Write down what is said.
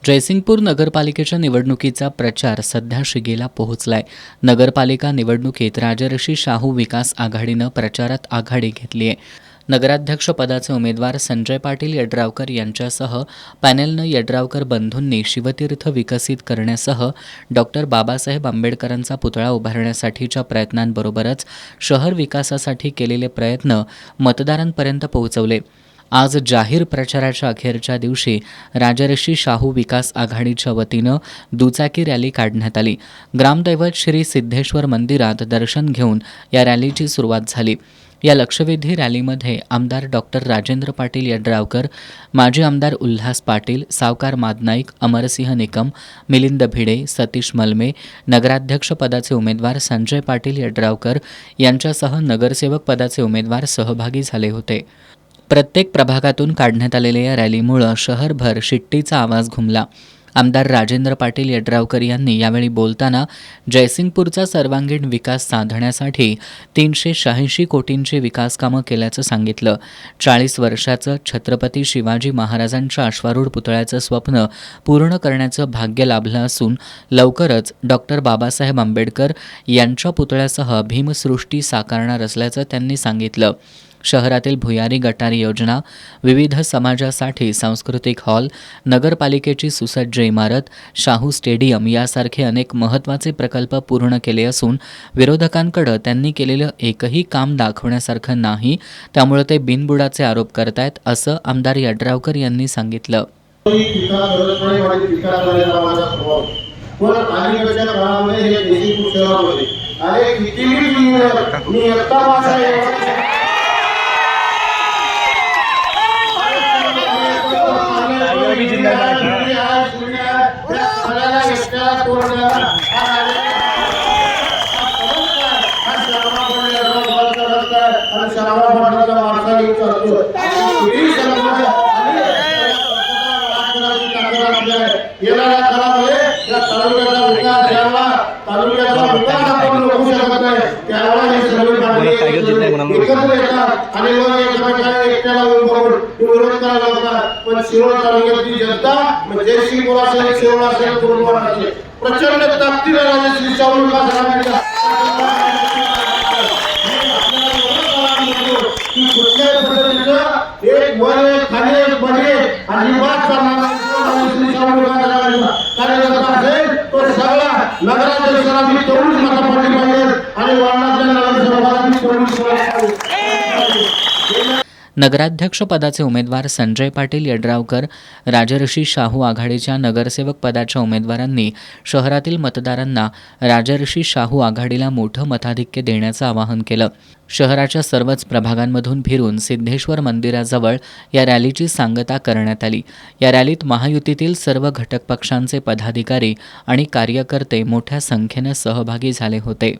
जयसिंगपूर नगरपालिकेच्या निवडणुकीचा प्रचार सध्या शिगेला पोहोचलाय। नगरपालिका निवडणुकीत राजर्षी शाहू विकास आघाडीनं प्रचारात आघाडी घेतली आहे। नगराध्यक्ष पदाचे उमेदवार संजय पाटील यड्रावकर यांच्यासह पॅनेलनं यड्रावकर बंधूंनी शिवतीर्थ विकसित करण्यासह डॉक्टर बाबासाहेब आंबेडकरांचा पुतळा उभारण्यासाठीच्या प्रयत्नांबरोबरच शहर विकासासाठी केलेले प्रयत्न मतदारांपर्यंत पोहोचवले। आज जाहीर प्रचाराच्या अखेरच्या दिवशी राजर्षी शाहू विकास आघाडीच्या वतीनं दुचाकी रॅली काढण्यात आली। ग्रामदैवत श्री सिद्धेश्वर मंदिरात दर्शन घेऊन या रॅलीची सुरुवात झाली। या लक्षवेधी रॅलीमध्ये आमदार डॉक्टर राजेंद्र पाटील यड्रावकर, माजी आमदार उल्हास पाटील, सावकार मादनाईक, अमरसिंह निकम, मिलिंद भिडे, सतीश मलमे, नगराध्यक्ष पदाचे उमेदवार संजय पाटील यड्रावकर यांच्यासह नगरसेवक पदाचे उमेदवार सहभागी झाले होते। प्रत्येक प्रभागातून काढण्यात आलेल्या या रॅलीमुळे शहरभर शिट्टीचा आवाज घुमला। आमदार राजेंद्र पाटील यड्रावकर यांनी यावेळी बोलताना जयसिंगपूरचा सर्वांगीण विकास साधण्यासाठी 386 कोटींची विकास कामं केल्याचं सांगितलं। 40 वर्षाचं छत्रपती शिवाजी महाराजांच्या अश्वारूढ पुतळ्याचं स्वप्न पूर्ण करण्याचं भाग्य लाभलं असून लवकरच डॉक्टर बाबासाहेब आंबेडकर यांच्या पुतळ्यासह भीमसृष्टी साकारणार असल्याचं त्यांनी सांगितलं। शहरातील भुयारी गटारी योजना, विविध समाजासाठी सांस्कृतिक हॉल, नगरपालिकेची सुसज्ज इमारत, शाहू स्टेडियम यासारखे अनेक महत्त्वाचे प्रकल्प पूर्ण केले असून विरोधकांकडे त्यांनी केलेलं एकही काम दाखवण्यासारखं नाही, त्यामुळे ते बिनबुडाचे आरोप करतायत असं आमदार यड्रावकर यांनी सांगितलं। प्रचंड ताकदीने राजश्री शाहू एक वर खाली बने अजिबात कार्यकर्ता असेल तो सगळा नगराध्यक्षाला मी तरुण मत पडली पाहिजे आणि वार्डातल्या नगरसेवकाला मी तरुण नगराध्यक्ष पदाचे उमेदवार संजय पाटील यड्रावकर, राजर्षी शाहू आघाडीच्या नगरसेवक पदाच्या उमेदवारांनी शहरातील मतदारांना राजर्षी शाहू आघाडीला मोठं मताधिक्य देण्याचं आवाहन केलं। शहराच्या सर्वच प्रभागांमधून फिरून सिद्धेश्वर मंदिराजवळ या रॅलीची सांगता करण्यात आली। या रॅलीत महायुतीतील सर्व घटक पक्षांचे पदाधिकारी आणि कार्यकर्ते मोठ्या संख्येने सहभागी झाले होते।